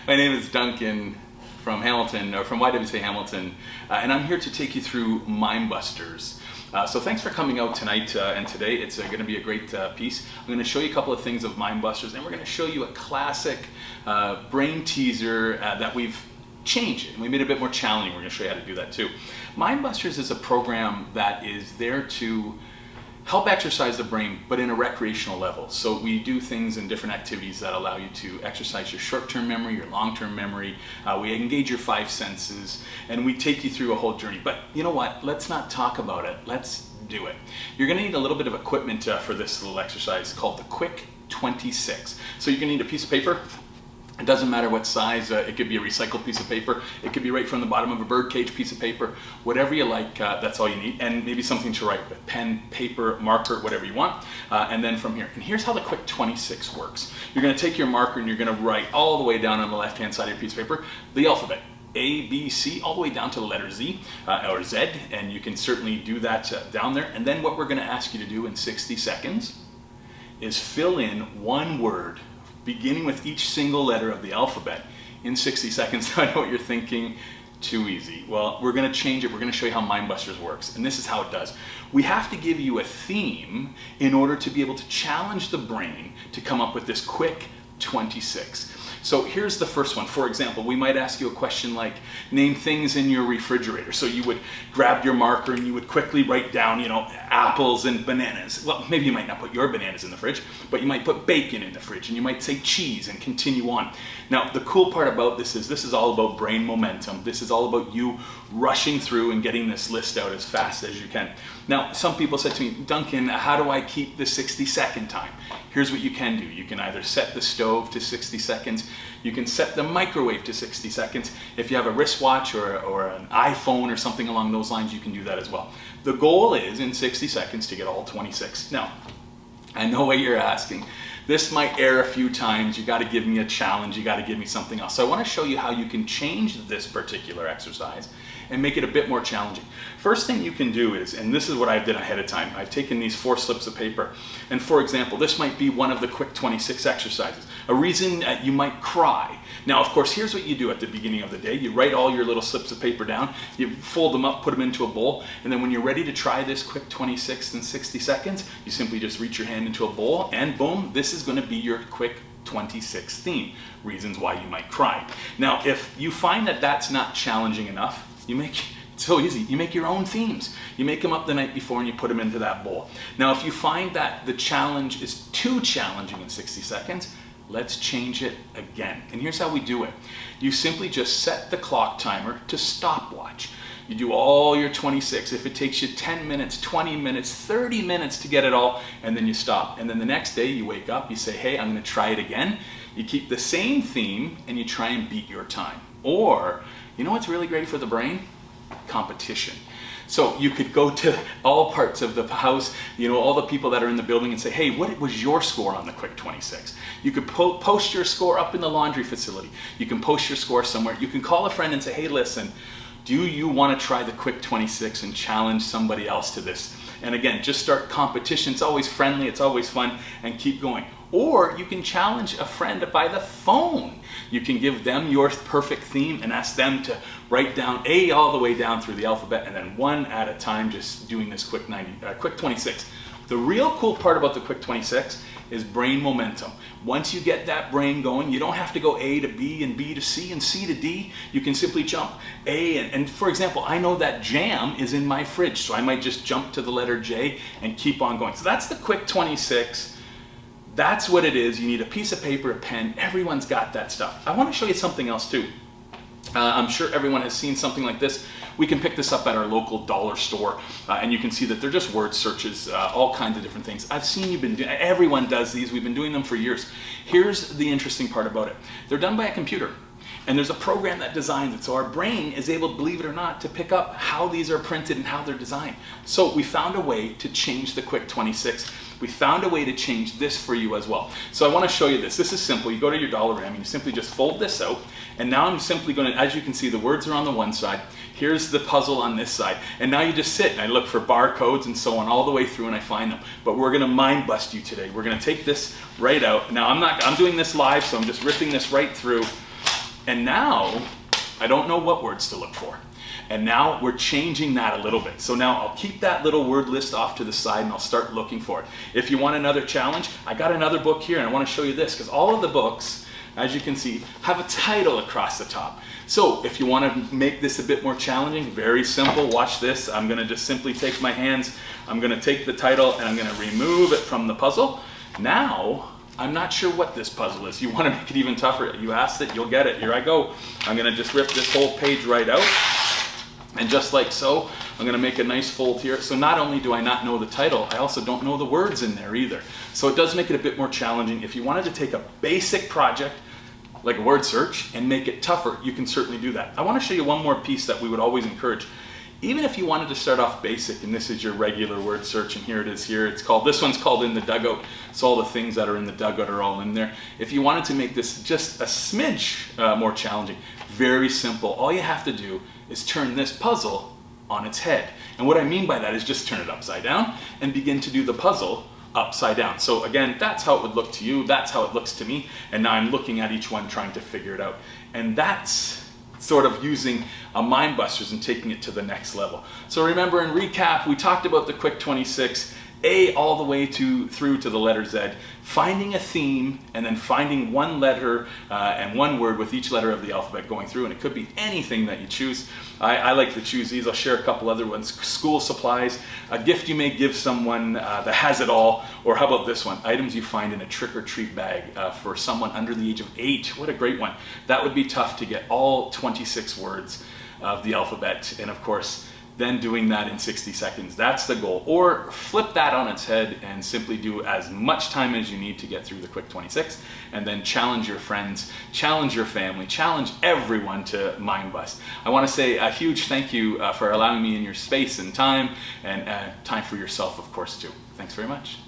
My name is Duncan from Hamilton, or from YWCA Hamilton, and I'm here to take you through Mind Busters. So thanks for coming out tonight and today. It's going to be a great piece. I'm going to show you a couple of things of Mind Busters, and we're going to show you a classic Brainteaser that we've changed, and we made it a bit more challenging. We're going to show you how to do that too. Mind Busters is a program that is there to help exercise the brain, but in a recreational level. So we do things in different activities that allow you to exercise your short-term memory, your long-term memory. We engage your five senses, and we take you through a whole journey. But you know what? Let's not talk about it. Let's do it. You're gonna need a little bit of equipment for this little exercise called the Quick 26. So you're gonna need a piece of paper. It doesn't matter what size, it could be a recycled piece of paper, it could be right from the bottom of a birdcage piece of paper, whatever you like, that's all you need, and maybe something to write with, pen, paper, marker, whatever you want, and then from here. And here's how the Quick 26 works. You're going to take your marker and you're going to write all the way down on the left-hand side of your piece of paper, the alphabet. A, B, C, all the way down to the letter Z or Z, and you can certainly do that down there. And then what we're going to ask you to do in 60 seconds is fill in one word beginning with each single letter of the alphabet in 60 seconds. I know what you're thinking, too easy. Well, we're gonna change it. We're gonna show you how Mind Busters works, and this is how it does. We have to give you a theme in order to be able to challenge the brain to come up with this Quick 26. So here's the first one. For example, we might ask you a question like, name things in your refrigerator. So you would grab your marker and you would quickly write down, apples and bananas. Well, maybe you might not put your bananas in the fridge, but you might put bacon in the fridge, and you might say cheese and continue on. Now, the cool part about this is all about brain momentum. This is all about you rushing through and getting this list out as fast as you can. Now, some people said to me, Duncan, how do I keep the 60-second time? Here's what you can do. You can either set the stove to 60 seconds, you can set the microwave to 60 seconds. If you have a wristwatch or an iPhone or something along those lines, you can do that as well. The goal is in 60 seconds to get all 26. Now, I know what you're asking. This might err a few times. You got to give me a challenge. You got to give me something else. So I want to show you how you can change this particular exercise and make it a bit more challenging. First thing you can do is, and this is what I did ahead of time, I've taken these 4 slips of paper, and for example, this might be one of the Quick 26 exercises. A reason you might cry. Now, of course, here's what you do at the beginning of the day. You write all your little slips of paper down, you fold them up, put them into a bowl, and then when you're ready to try this Quick 26 in 60 seconds, you simply just reach your hand into a bowl, and boom, this is going to be your Quick 26 theme. Reasons why you might cry. Now, if you find that that's not challenging enough, it's so easy. You make your own themes. You make them up the night before and you put them into that bowl. Now, if you find that the challenge is too challenging in 60 seconds, let's change it again. And here's how we do it. You simply just set the clock timer to stopwatch. You do all your 26. If it takes you 10 minutes, 20 minutes, 30 minutes to get it all, and then you stop. And then the next day you wake up, you say, hey, I'm going to try it again. You keep the same theme and you try and beat your time. Or, you know what's really great for the brain? Competition. So you could go to all parts of the house, all the people that are in the building and say, hey, what was your score on the Quick 26? You could post your score up in the laundry facility. You can post your score somewhere. You can call a friend and say, hey, listen, do you want to try the Quick 26 and challenge somebody else to this? And again, just start competition. It's always friendly, it's always fun, and keep going. Or you can challenge a friend by the phone. You can give them your perfect theme and ask them to write down A all the way down through the alphabet, and then one at a time, just doing this Quick 26. The real cool part about the Quick 26 is brain momentum. Once you get that brain going, you don't have to go A to B and B to C and C to D. You can simply jump A and for example, I know that jam is in my fridge, so I might just jump to the letter J and keep on going. So that's the Quick 26. That's what it is. You need a piece of paper, a pen. Everyone's got that stuff. I want to show you something else too. I'm sure everyone has seen something like this. We can pick this up at our local dollar store, and you can see that they're just word searches, all kinds of different things. I've seen you've been doing, everyone does these. We've been doing them for years. Here's the interesting part about it. They're done by a computer. And there's a program that designs it. So our brain is able, believe it or not, to pick up how these are printed and how they're designed. So we found a way to change the Quick 26. We found a way to change this for you as well. So I want to show you this. This is simple. You go to your Dollarama and you simply just fold this out. And now I'm simply going to, as you can see, the words are on the one side. Here's the puzzle on this side. And now you just sit and I look for barcodes and so on all the way through and I find them. But we're going to mind bust you today. We're going to take this right out. Now I'm doing this live, so I'm just ripping this right through. And now I don't know what words to look for. And now we're changing that a little bit. So now I'll keep that little word list off to the side and I'll start looking for it. If you want another challenge, I got another book here and I want to show you this, because all of the books, as you can see, have a title across the top. So if you want to make this a bit more challenging, very simple, watch this. I'm going to just simply take my hands, I'm going to take the title and I'm going to remove it from the puzzle. Now, I'm not sure what this puzzle is. You want to make it even tougher. You asked it, you'll get it. Here I go. I'm going to just rip this whole page right out. And just like so, I'm going to make a nice fold here. So not only do I not know the title, I also don't know the words in there either. So it does make it a bit more challenging. If you wanted to take a basic project, like a word search, and make it tougher, you can certainly do that. I want to show you one more piece that we would always encourage. Even if you wanted to start off basic, and this is your regular word search, and here it is here, this one's called In the Dugout, so all the things that are in the dugout are all in there. If you wanted to make this just a smidge more challenging, very simple. All you have to do is turn this puzzle on its head. And what I mean by that is just turn it upside down and begin to do the puzzle upside down. So again, that's how it would look to you, that's how it looks to me, and now I'm looking at each one trying to figure it out. And that's sort of using a mind busters and taking it to the next level. So remember, in recap, we talked about the Quick 26, A all the way through to the letter Z, finding a theme and then finding one letter and one word with each letter of the alphabet going through, and it could be anything that you choose. I like to choose these. I'll share a couple other ones. School supplies, a gift you may give someone that has it all, or how about this one, items you find in a trick-or-treat bag for someone under the age of 8. What a great one. That would be tough to get all 26 words of the alphabet, and of course then doing that in 60 seconds. That's the goal. Or flip that on its head and simply do as much time as you need to get through the Quick 26, and then challenge your friends, challenge your family, challenge everyone to mind bust. I want to say a huge thank you for allowing me in your space and time, and time for yourself, of course, too. Thanks very much.